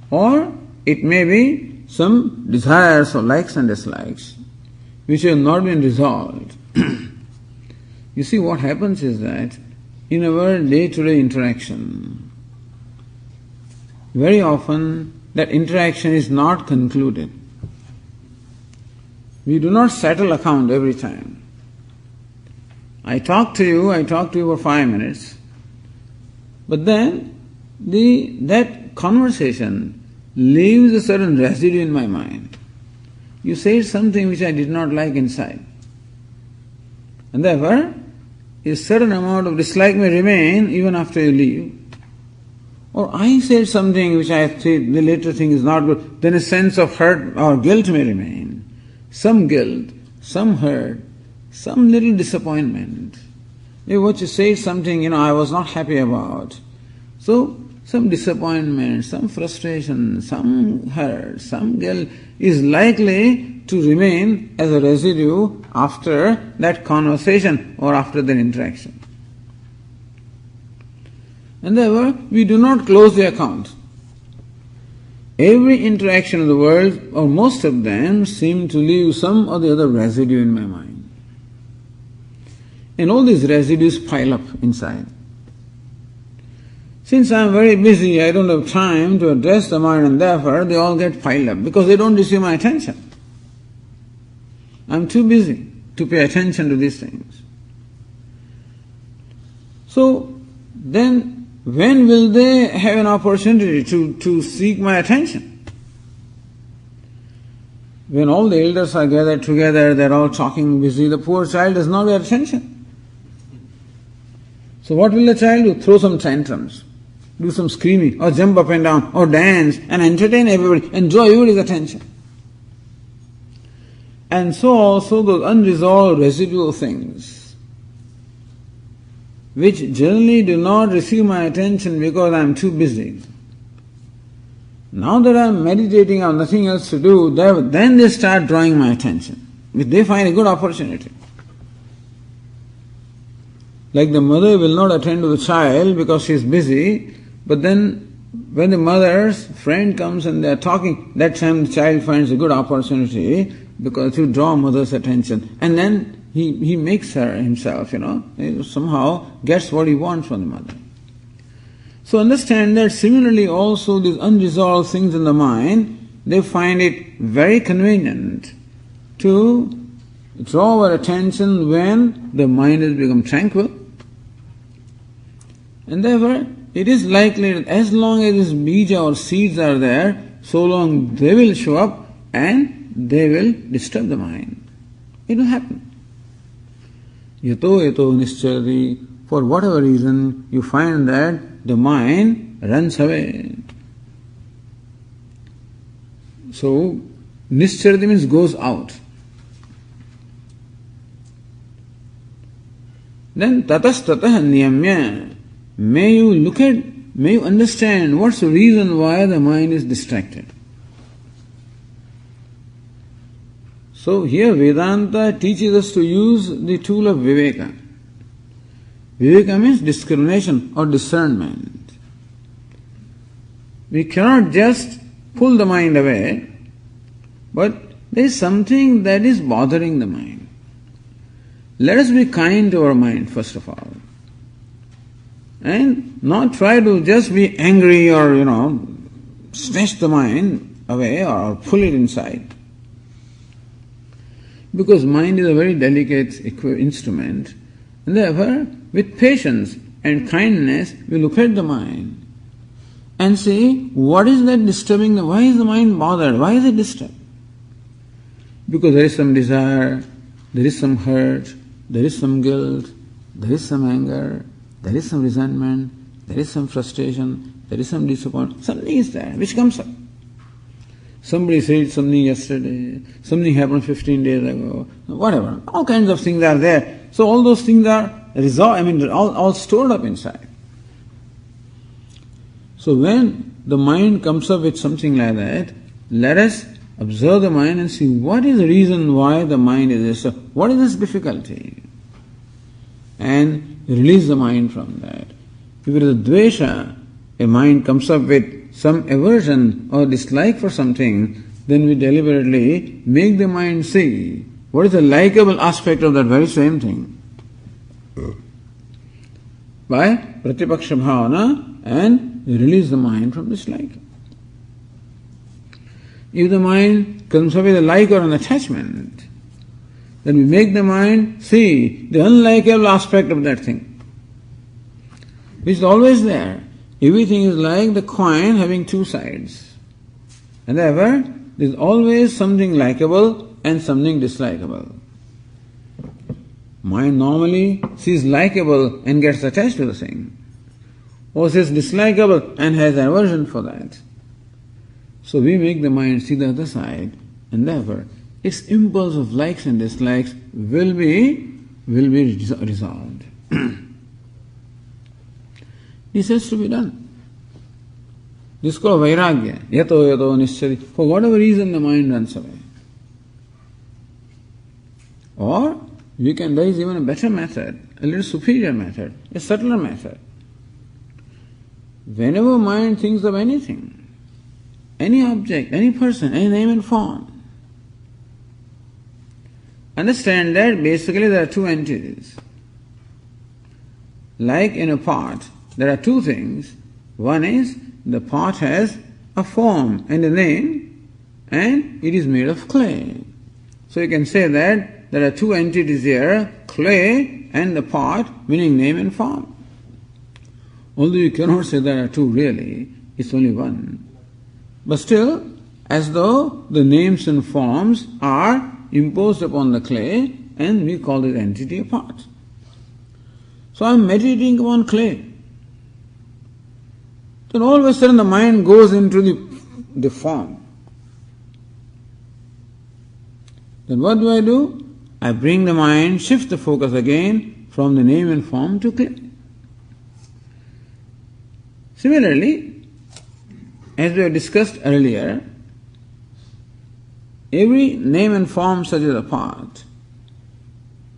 Or it may be some desires or likes and dislikes, which have not been resolved. You see, what happens is that in our day-to-day interaction, very often that interaction is not concluded. We do not settle account every time. I talk to you for 5 minutes, but then that conversation leaves a certain residue in my mind. You said something which I did not like inside. And therefore, a certain amount of dislike may remain even after you leave. Or I said something which I said the later thing is not good, then a sense of hurt or guilt may remain. Some guilt, some hurt, some little disappointment. Maybe what you said something, I was not happy about. So, some disappointment, some frustration, some hurt, some guilt is likely to remain as a residue after that conversation or after that interaction. And therefore, we do not close the account. Every interaction in the world, or most of them, seem to leave some or the other residue in my mind. And all these residues pile up inside. Since I am very busy, I don't have time to address the mind, and therefore they all get piled up because they don't receive my attention. I am too busy to pay attention to these things. So then, when will they have an opportunity to seek my attention? When all the elders are gathered together, they are all talking busy, the poor child does not get attention. So what will the child do? Throw some tantrums, do some screaming, or jump up and down, or dance, and entertain everybody, and draw everybody's attention. And so also those unresolved residual things, which generally do not receive my attention because I am too busy. Now that I am meditating, I have nothing else to do, then they start drawing my attention. They find a good opportunity. Like the mother will not attend to the child because she is busy, but then when the mother's friend comes and they are talking, that time the child finds a good opportunity because to draw mother's attention. And then he makes her himself, he somehow gets what he wants from the mother. So understand that similarly also these unresolved things in the mind, they find it very convenient to draw our attention when the mind has become tranquil. And therefore, it is likely that as long as these bija or seeds are there, so long they will show up and they will disturb the mind. It will happen. Yato yato nischarati, for whatever reason, you find that the mind runs away. So, nischarati means goes out. Then tatas tatah niyamya, may you understand what's the reason why the mind is distracted. So here Vedanta teaches us to use the tool of viveka. Viveka means discrimination or discernment. We cannot just pull the mind away, but there is something that is bothering the mind. Let us be kind to our mind first of all, and not try to just be angry or snatch the mind away or pull it inside. Because mind is a very delicate instrument, and therefore with patience and kindness we look at the mind and see what is that disturbing, why is the mind bothered, why is it disturbed? Because there is some desire, there is some hurt, there is some guilt, there is some anger, there is some resentment, there is some frustration, there is some disappointment, something is there which comes up. Somebody said something yesterday, something happened 15 days ago, whatever. All kinds of things are there. So all those things are resolved, all stored up inside. So when the mind comes up with something like that, let us observe the mind and see what is the reason why the mind is this, what is this difficulty? And release the mind from that. If it is a dvesha, a mind comes up with some aversion or dislike for something, then we deliberately make the mind see what is the likable aspect of that very same thing. By pratipaksha bhavana, and release the mind from dislike. If the mind comes up with a like or an attachment, then we make the mind see the unlikable aspect of that thing, which is always there. Everything is like the coin having two sides. And therefore, there is always something likable and something dislikable. Mind normally sees likable and gets attached to the thing, or sees dislikable and has aversion for that. So we make the mind see the other side, and therefore its impulse of likes and dislikes will be resolved. This has to be done. This is called vairagya. Yato yato nischari. For whatever reason the mind runs away. Or there is even a better method, a little superior method, a subtler method. Whenever mind thinks of anything, any object, any person, any name and form, understand that basically there are two entities. Like in a pot, there are two things. One is the pot has a form and a name, and it is made of clay. So you can say that there are two entities here, clay and the pot, meaning name and form. Although you cannot say there are two really, it's only one. But still, as though the names and forms are imposed upon the clay, and we call this entity a pot. So I am meditating upon clay. Then all of a sudden the mind goes into the form. Then what do? I bring the mind, shift the focus again from the name and form to clay. Similarly, as we have discussed earlier, every name and form such as a pot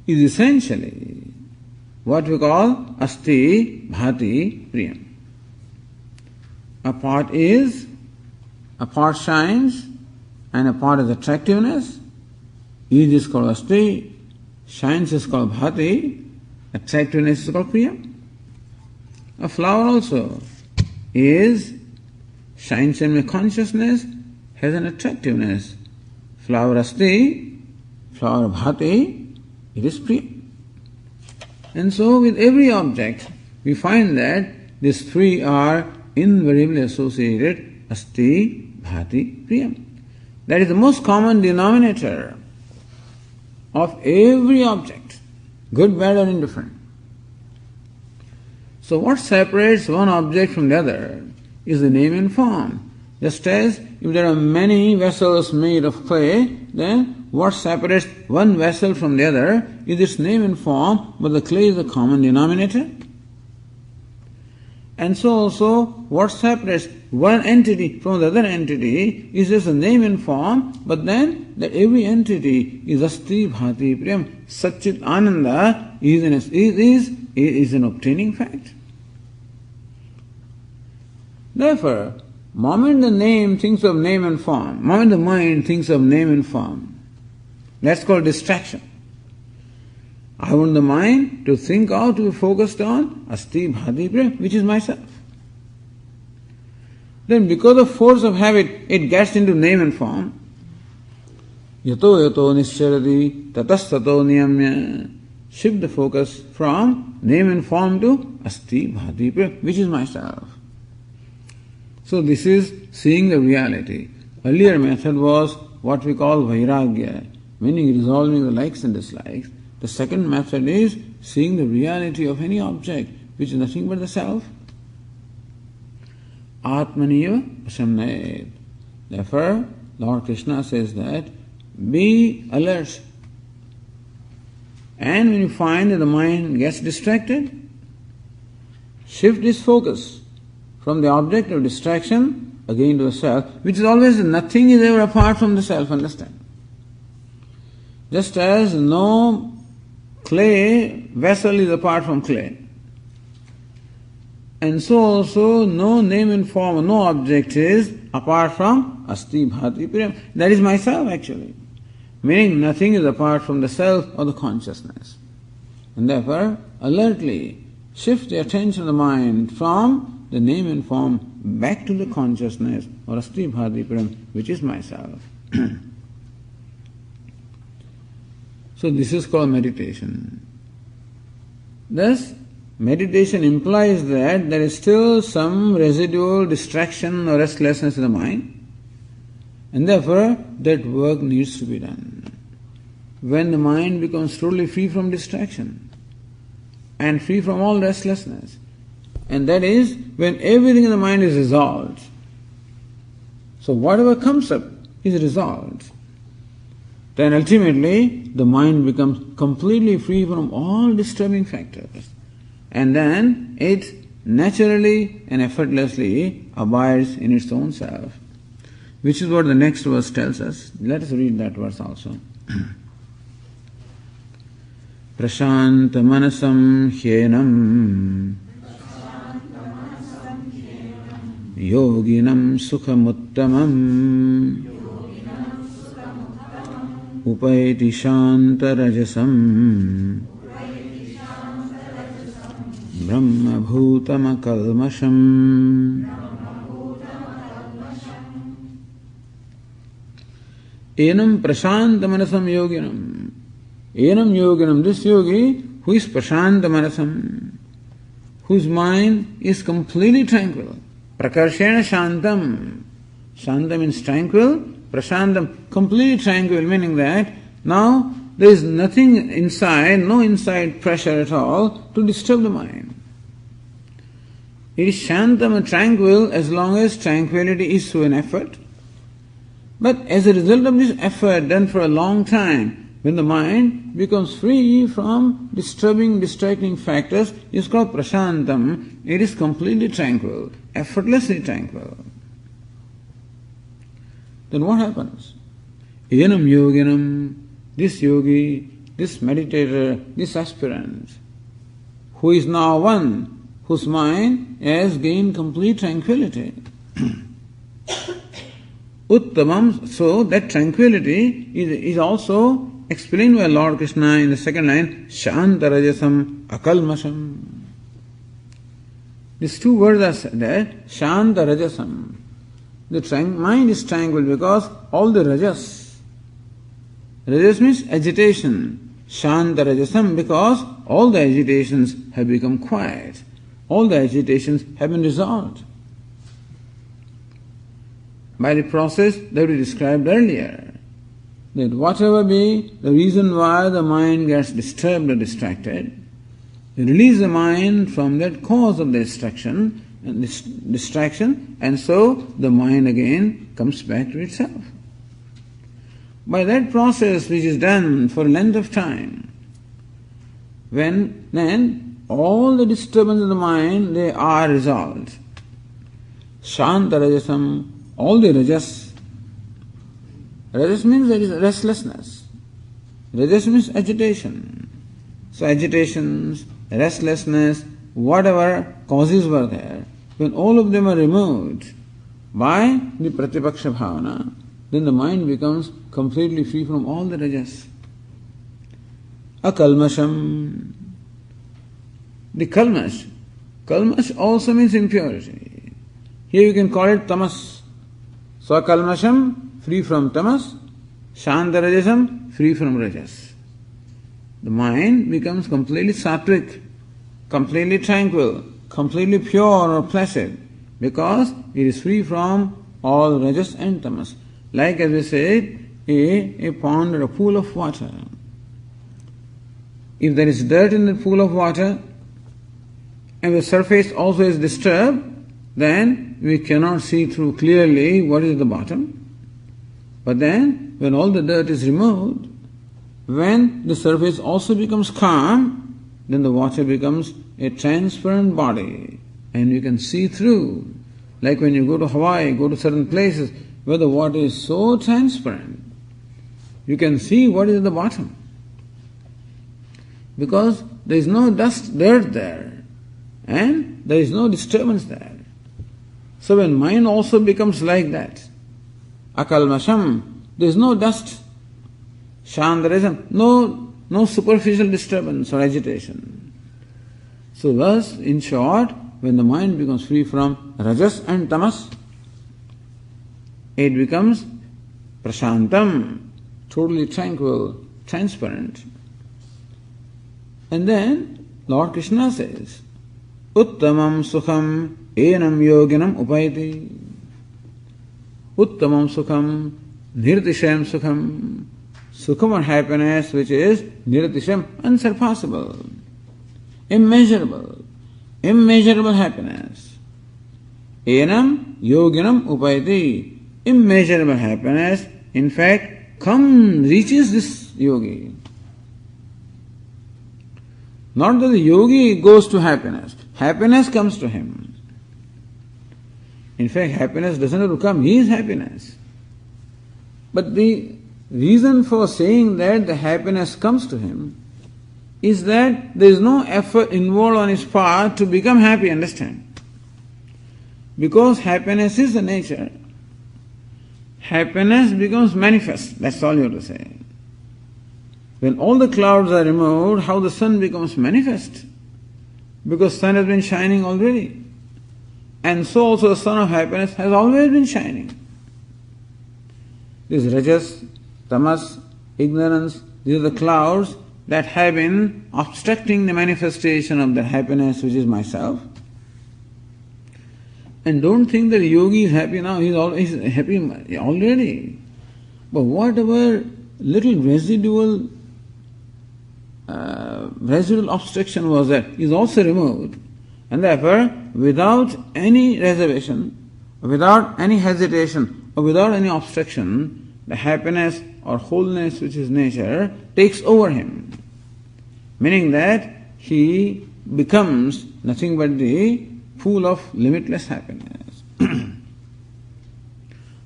is essentially what we call asti bhati priyam. A pot shines, and a pot has attractiveness. Each is called asti, shines is called bhati, attractiveness is called priyam. A flower also shines in my consciousness, has an attractiveness. Flower asti, flower bhati, it is priyam. And so with every object, we find that these three are invariably associated, asti, bhati, priyam. That is the most common denominator of every object, good, bad or indifferent. So what separates one object from the other is the name and form. Just as if there are many vessels made of clay, then what separates one vessel from the other is its name and form, but the clay is the common denominator. And so also what separates one entity from the other entity is just the name and form, but then that every entity is asti bhati priyam. Satchit ananda is an obtaining fact. Therefore, moment the name thinks of name and form, moment the mind thinks of name and form, that's called distraction. I want the mind to think out, to be focused on asti bhati priyam, which is myself. Then because of force of habit, it gets into name and form. Yato yato nischarati tatas tato niyamya. Shift the focus from name and form to asti bhati priyam, which is myself. So this is seeing the reality. Earlier method was what we call vairagya, meaning resolving the likes and dislikes. The second method is seeing the reality of any object, which is nothing but the self. Atmaniya pasamnayet. Therefore, Lord Krishna says that be alert. And when you find that the mind gets distracted, shift its focus from the object of distraction again to the self, which is always nothing is ever apart from the self, understand? Just as no clay vessel is apart from clay. And so also no name and form, no object is apart from Asti Bhati Priyam. That is myself actually. Meaning nothing is apart from the self or the consciousness. And therefore, alertly shift the attention of the mind from the name and form back to the consciousness or Asti Bhati Priyam, which is myself. So this is called meditation. Thus, meditation implies that there is still some residual distraction or restlessness in the mind, and therefore that work needs to be done. When the mind becomes totally free from distraction and free from all restlessness, and that is when everything in the mind is resolved. So whatever comes up is resolved. Then ultimately the mind becomes completely free from all disturbing factors. And then it naturally and effortlessly abides in its own self. Which is what the next verse tells us. Let us read that verse also. Prashanta manasam hyenam yoginam sukhamuttamam upaiti shanta rajasam brahma bhutama kalmasham. Enam prashanta manasam yoginam. Enam yoginam, this yogi who is prashanta manasam, whose mind is completely tranquil. Prakarshena shantam. Shanta means tranquil. Prashantam, completely tranquil, meaning that now there is nothing inside, no inside pressure at all to disturb the mind. It is shantam and tranquil as long as tranquility is through an effort. But as a result of this effort done for a long time, when the mind becomes free from disturbing, distracting factors, it is called prashantam. It is completely tranquil, effortlessly tranquil. Then what happens? Enam yoginam, this yogi, this meditator, this aspirant, who is now one, whose mind has gained complete tranquility. Uttamam, so that tranquility is also explained by Lord Krishna in the second line, Shanta Rajasam Akalmasham. These two words are said there, Shanta Rajasam. The mind is tranquil because all the rajas means agitation. Shanta Rajasam, because all the agitations have become quiet. All the agitations have been resolved by the process that we described earlier. That whatever be the reason why the mind gets disturbed or distracted, release the mind from that cause of the distraction, and so the mind again comes back to itself. By that process which is done for a length of time, then all the disturbance of the mind, they are resolved. Shanta Rajasam, all the rajas. Rajas means there is restlessness. Rajas means agitation. So agitations, restlessness, whatever causes were there, when all of them are removed by the Pratipaksha Bhavana, then the mind becomes completely free from all the rajas. Akalmasham. The kalmash also means impurity. Here you can call it tamas. So akalmasham, free from tamas, shanta rajasam, free from rajas. The mind becomes completely sattvic, completely tranquil, completely pure or placid, because it is free from all rajas and tamas. Like as we said, a pond or a pool of water. If there is dirt in the pool of water, and the surface also is disturbed, then we cannot see through clearly what is the bottom. But then, when all the dirt is removed, when the surface also becomes calm, then the water becomes a transparent body and you can see through. Like when you go to Hawaii, go to certain places where the water is so transparent, you can see what is at the bottom. Because there is no dirt there and there is no disturbance there. So when mind also becomes like that, akalmasham, there is no dust, shandarajam, no superficial disturbance or agitation. So thus, in short, when the mind becomes free from rajas and tamas, it becomes prashantam, totally tranquil, transparent. And then Lord Krishna says, Uttamam sukham enam yoginam upaiti. Uttamam sukham nirtisham sukham. Sukham or happiness which is nirtisham, unsurpassable, immeasurable happiness. Enam yoginam upaiti. Immeasurable happiness, in fact, reaches this yogi. Not that the yogi goes to happiness. Happiness comes to him. In fact, happiness doesn't have to come, he is happiness. But the reason for saying that the happiness comes to him is that there is no effort involved on his part to become happy, understand? Because happiness is the nature, happiness becomes manifest, that's all you have to say. When all the clouds are removed, how the sun becomes manifest? Because sun has been shining already. And so also the sun of happiness has always been shining. This rajas, tamas, ignorance, these are the clouds that have been obstructing the manifestation of the happiness which is myself. And don't think that the yogi is happy now, he is happy already. But whatever little residual obstruction was there is also removed. And therefore, without any reservation, without any hesitation, or without any obstruction, the happiness or wholeness which is nature takes over him. Meaning that he becomes nothing but the pool of limitless happiness.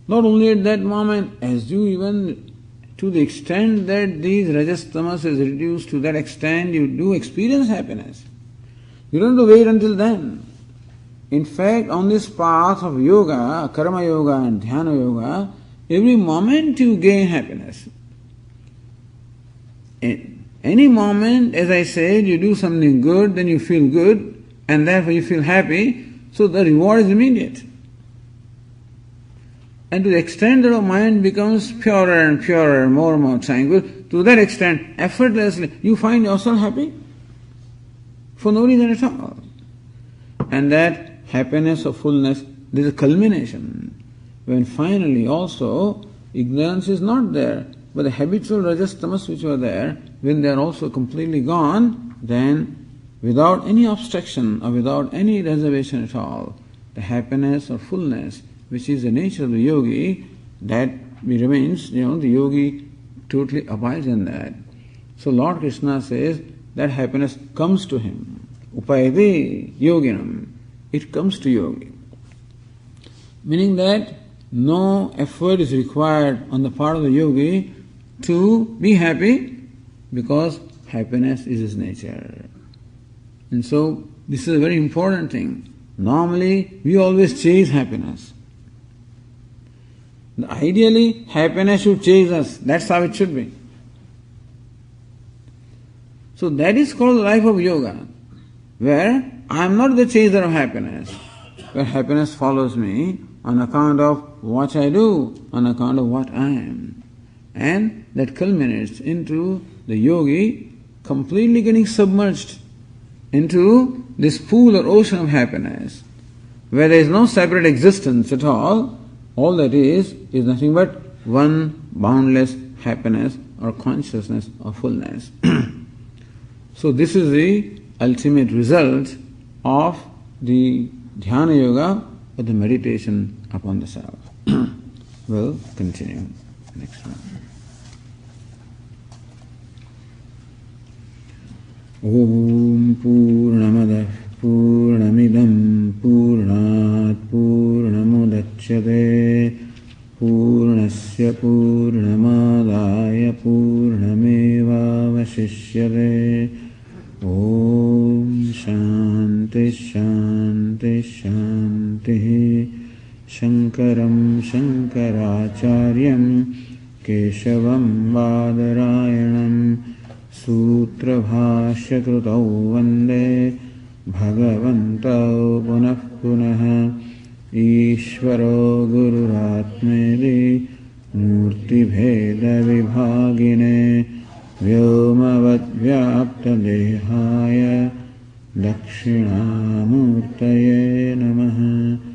Not only at that moment, as you even to the extent that these rajas tamas is reduced, to that extent you do experience happiness. You don't have to wait until then. In fact, on this path of yoga, karma yoga and dhyana yoga, every moment you gain happiness. In any moment, as I said, you do something good, then you feel good, and therefore you feel happy, so the reward is immediate. And to the extent that our mind becomes purer and purer, more and more tranquil, to that extent, effortlessly, you find yourself happy for no reason at all. And that happiness or fullness, there is a culmination. When finally also, ignorance is not there, but the habitual rajas tamas which were there, when they are also completely gone, then without any obstruction or without any reservation at all, the happiness or fullness which is the nature of the yogi, that remains, the yogi totally abides in that. So Lord Krishna says that happiness comes to him. Upayade yoginam. It comes to yogi. Meaning that no effort is required on the part of the yogi to be happy, because happiness is his nature. And so this is a very important thing. Normally we always chase happiness. Ideally, happiness should chase us. That's how it should be. So that is called the life of yoga, where I am not the chaser of happiness, where happiness follows me on account of what I do, on account of what I am. And that culminates into the yogi completely getting submerged into this pool or ocean of happiness, where there is no separate existence at all. All that is nothing but one boundless happiness or consciousness or fullness. So this is the ultimate result of the dhyana yoga or the meditation upon the self. We'll continue. Next one. Om Purnamadah Purnamidam Purnat Purnamudachyate Purnasya Purnamadaya Purnamevavashishyate. Om Shanti Shanti Shanti. Shankaram Shankaracharyam Keshavam Vadarayanam Sutra Bhashya Krutau Vande Bhagavantau Punah Punah. Ishvaro Gururatmedi Murti Bheda Vibhagine Vyomavad Vyapta Dehaya Dakshinamurtaye Namaha.